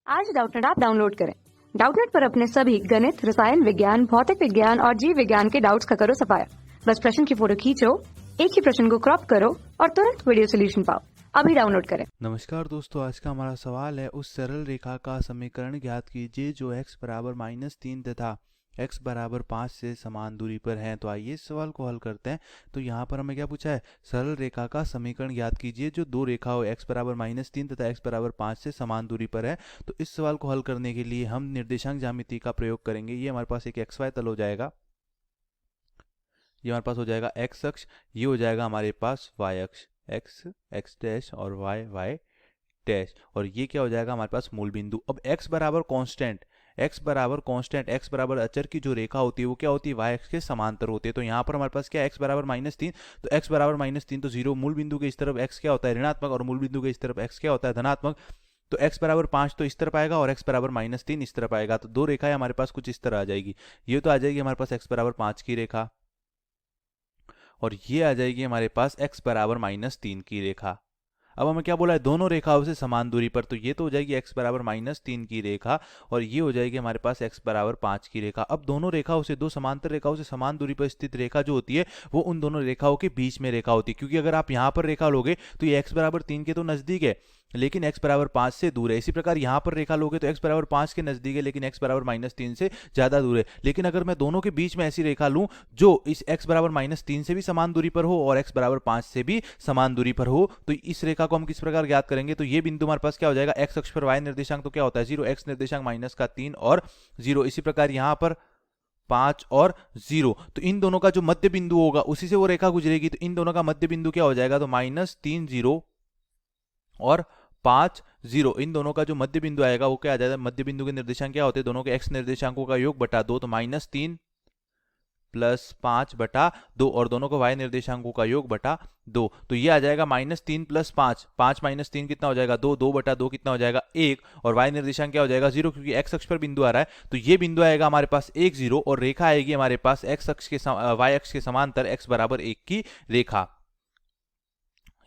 आज Doubtnut app download करें। Doubtnut पर अपने सभी गणित, रसायन विज्ञान, भौतिक विज्ञान और जीव विज्ञान के डाउट्स का करो सफाया। बस प्रश्न की फोटो खींचो, एक ही प्रश्न को क्रॉप करो और तुरंत वीडियो सोल्यूशन पाओ। अभी डाउनलोड करें। नमस्कार दोस्तों, आज का हमारा सवाल है उस सरल रेखा का समीकरण ज्ञात कीजिए जो x बराबर -3 तथा x बराबर 5 से समान दूरी पर है। तो आइए इस सवाल को हल करते हैं। तो यहाँ पर हमें क्या पूछा है, सरल रेखा का समीकरण ज्ञात कीजिए जो दो रेखाओं x बराबर -3 तथा x बराबर 5 से समान दूरी पर है। तो इस सवाल को हल करने के लिए हम निर्देशांक ज्यामिति का प्रयोग करेंगे। ये हमारे पास एक xy तल हो जाएगा, ये हमारे पास हो जाएगा x अक्ष, ये हो जाएगा हमारे पास y अक्ष, x x डैश और y y डैश, और ये क्या हो जाएगा हमारे पास मूल बिंदु। अब x बराबर कांस्टेंट, x बराबर अचर की जो रेखा होती है वो क्या होती है, y अक्ष के समांतर होती है। तो यहाँ पर हमारे पास क्या है, x बराबर -3, तो x बराबर -3 तो 0, मूल बिंदु के इस तरफ x क्या होता है ऋणात्मक और मूल बिंदु के इस तरफ x क्या होता है धनात्मक। तो x बराबर 5 तो इस तरफ आएगा और x बराबर -3 इस तरफ आएगा। तो दो रेखाएं हमारे पास कुछ इस तरह आ जाएगी। ये तो आ जाएगी हमारे पास x बराबर 5 की रेखा और ये आ जाएगी हमारे पास x बराबर -3 की रेखा। अब हमें क्या बोला है, दोनों रेखाओं से समान दूरी पर। तो ये तो हो जाएगी x बराबर -3 की रेखा और ये हो जाएगी हमारे पास x बराबर 5 की रेखा। अब दोनों रेखाओं से, दो समांतर रेखाओं से समान दूरी पर स्थित रेखा जो होती है वो उन दोनों रेखाओं के बीच में रेखा होती है। क्योंकि अगर आप यहाँ पर रेखा लोगे तो ये x बराबर 3 के तो नजदीक है लेकिन x बराबर 5 से दूर है। इसी प्रकार यहाँ पर रेखा लोगे तो x बराबर 5 के नजदीक है लेकिन x बराबर -3 से ज्यादा दूर है। लेकिन अगर मैं दोनों के बीच में ऐसी रेखा लूं जो इस x बराबर -3 से भी समान दूरी पर हो और x बराबर 5 से भी समान दूरी पर हो, तो इस रेखा को हम किस प्रकार ज्ञात करेंगे। तो ये बिंदु हमारे पास क्या हो जाएगा, x अक्ष पर y निर्देशांक तो क्या होता है 0, x निर्देशांक -3 और 0। इसी प्रकार यहाँ पर 5 और 0, तो इन दोनों का जो मध्य बिंदु होगा उसी से वो रेखा गुजरेगी। तो इन दोनों का मध्य बिंदु क्या हो जाएगा, तो -3 0 और 5 0, इन दोनों का जो मध्य बिंदु आएगा वो क्या आ जाएगा, मध्य बिंदु के निर्देशांक क्या होते हैं, दोनों के x निर्देशांकों का योग बटा 2, तो -3 + 5 बटा 2 और दोनों को y निर्देशांकों का योग बटा 2। तो ये आ जाएगा -3 + 5, 5 - 3 कितना हो जाएगा 2, 2 बटा 2 कितना हो जाएगा 1 और y निर्देशांक क्या हो जाएगा 0, क्योंकि x अक्ष पर बिंदु आ रहा है। तो ये बिंदु आएगा हमारे पास 1 0 और रेखा आएगी हमारे पास x अक्ष के y अक्ष के समांतर x बराबर 1 की रेखा।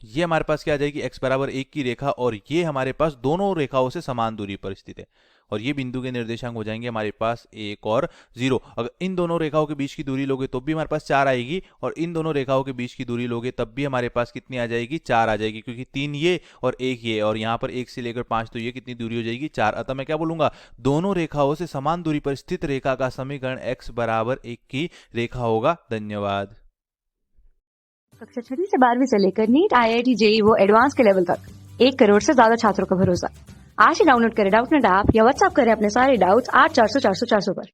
ये हमारे पास क्या आ जाएगी, x बराबर 1 की रेखा और ये हमारे पास दोनों रेखाओं से समान दूरी पर स्थित है और ये बिंदु के निर्देशांक हो जाएंगे हमारे पास 1 और 0। अगर इन दोनों रेखाओं के बीच की दूरी लोगे तो भी हमारे पास 4 आएगी और इन दोनों रेखाओं के बीच की दूरी लोगे तब भी हमारे पास कितनी आ जाएगी, 4 आ जाएगी, क्योंकि 3 ये और 1 ये और यहाँ पर 1 से लेकर 5, तो ये कितनी दूरी हो जाएगी 4। अतः मैं क्या बोलूंगा, दोनों रेखाओं से समान दूरी पर स्थित रेखा का समीकरण x बराबर 1 की रेखा होगा। धन्यवाद। कक्षा 6 से 12वीं से लेकर नीट, IIT, JEE वो एडवांस के लेवल तक 1 करोड़ से ज्यादा छात्रों का भरोसा। आज ही डाउनलोड करें डाउटनेट ऐप या व्हाट्सएप करें अपने सारे डाउट्स 8400 400 400 पर।